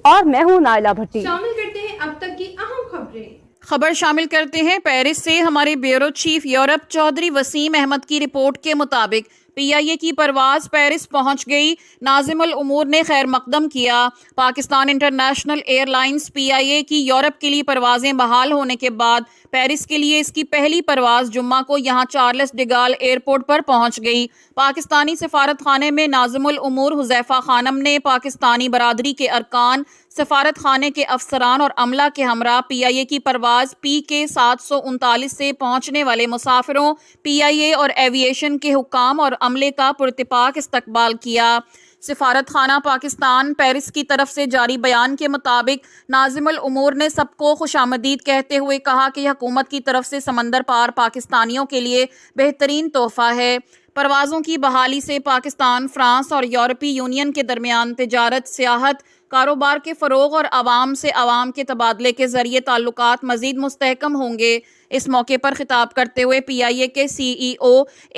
اور میں ہوں نائلہ بھٹی۔ شامل کرتے ہیں اب تک کی اہم خبریں۔ خبر شامل کرتے ہیں پیرس سے ہمارے bureau chief Europe Chaudhry Waseem Ahmed کی رپورٹ کے مطابق پی آئی اے کی پرواز پیرس پہنچ گئی۔ ناظم الامور نے خیر مقدم کیا۔ پاکستان انٹرنیشنل ایئر لائنز پی آئی اے کی یورپ کے لیے پروازیں بحال ہونے کے بعد پیرس کے لیے اس کی پہلی پرواز جمعہ کو یہاں چارلس ڈگال ایئرپورٹ پر پہنچ گئی۔ پاکستانی سفارت خانے میں ناظم الامور حذیفہ خانم نے پاکستانی برادری کے ارکان، سفارت خانے کے افسران اور عملہ کے ہمراہ پی آئی اے کی پرواز PK 739 سے پہنچنے والے مسافروں، پی آئی اے اور ایوییشن کے حکام اور عملے کا پراتفاق استقبال کیا۔ سفارت خانہ پاکستان پیرس کی طرف سے جاری بیان کے مطابق ناظم الامور نے سب کو خوش آمدید کہتے ہوئے کہا کہ یہ حکومت کی طرف سے سمندر پار پاکستانیوں کے لیے بہترین تحفہ ہے۔ پروازوں کی بحالی سے پاکستان، فرانس اور یورپی یونین کے درمیان تجارت، سیاحت، کاروبار کے فروغ اور عوام سے عوام کے تبادلے کے ذریعے تعلقات مزید مستحکم ہوں گے۔ اس موقع پر خطاب کرتے ہوئے پی آئی اے کے CEO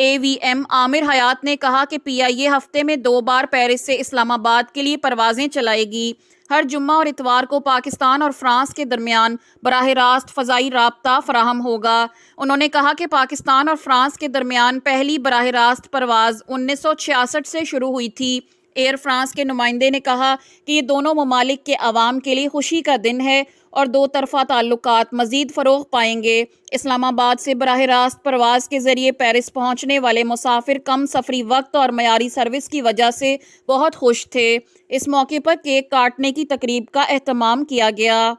AVM عامر حیات نے کہا کہ پی آئی اے ہفتے میں 2 بار پیرس سے اسلام آباد کے لیے پروازیں چلائے گی۔ ہر جمعہ اور اتوار کو پاکستان اور فرانس کے درمیان براہ راست فضائی رابطہ فراہم ہوگا۔ انہوں نے کہا کہ پاکستان اور فرانس کے درمیان پہلی براہ راست پرواز 1966 سے شروع ہوئی تھی۔ ایئر فرانس کے نمائندے نے کہا کہ یہ دونوں ممالک کے عوام کے لیے خوشی کا دن ہے اور 2 طرفہ تعلقات مزید فروغ پائیں گے۔ اسلام آباد سے براہ راست پرواز کے ذریعے پیرس پہنچنے والے مسافر کم سفری وقت اور معیاری سروس کی وجہ سے بہت خوش تھے۔ اس موقع پر کیک کاٹنے کی تقریب کا اہتمام کیا گیا۔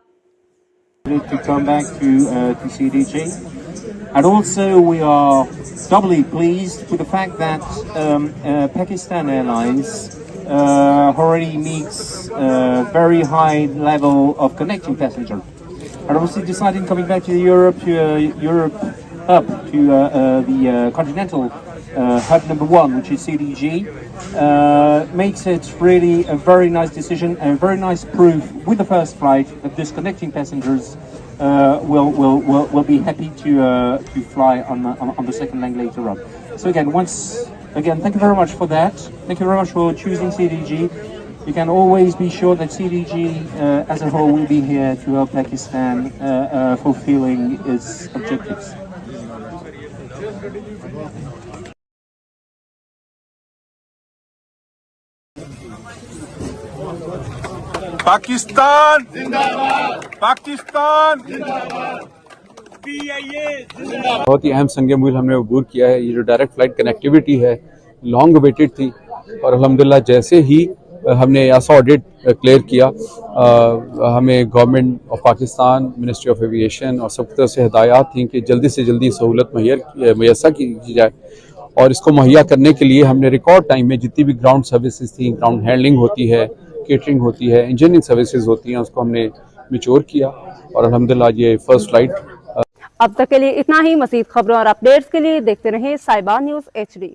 To come back to CDG, and also we are doubly pleased with the fact that Pakistan Airlines already meets a very high level of connecting passenger, and obviously deciding coming back to Europe hub to the continental hub number 1, which is CDG, makes it really a very nice decision and a very nice proof with the first flight that these connecting passengers will be happy to fly on the second leg later on. So again, thank you very much for that. Thank you very much for choosing CDG. You can always be sure that CDG as a whole will be here to help Pakistan fulfilling its objectives. Pakistan زندہ باد، پاکستان زندہ باد، پی آئی اے زندہ باد۔ بہت ہی اہم سنگ میل ہم نے عبور کیا ہے۔ یہ جو ڈائریکٹ فلائٹ کنیکٹیوٹی ہے لانگ اویٹڈ تھی، اور الحمدللہ جیسے ہی ہم نے ایسا آڈٹ کلیئر کیا، ہمیں government of Pakistan, ministry of aviation اور سب طرف سے ہدایات تھیں کہ جلدی سے جلدی سہولت میسر کی جائے، اور اس کو مہیا کرنے کے لیے ہم نے ریکارڈ ٹائم میں جتنی بھی گراؤنڈ سروسز تھیں، گراؤنڈ ہینڈلنگ ہوتی ہے، کیٹرنگ ہوتی ہے، انجینئرنگ سروسز ہوتی ہیں، اس کو ہم نے میچور کیا، اور الحمدللہ یہ فرسٹ فلائٹ۔ اب تک کے لیے اتنا ہی۔ مزید خبروں اور اپڈیٹس کے لیے دیکھتے رہیں صاحبہ نیوز HD۔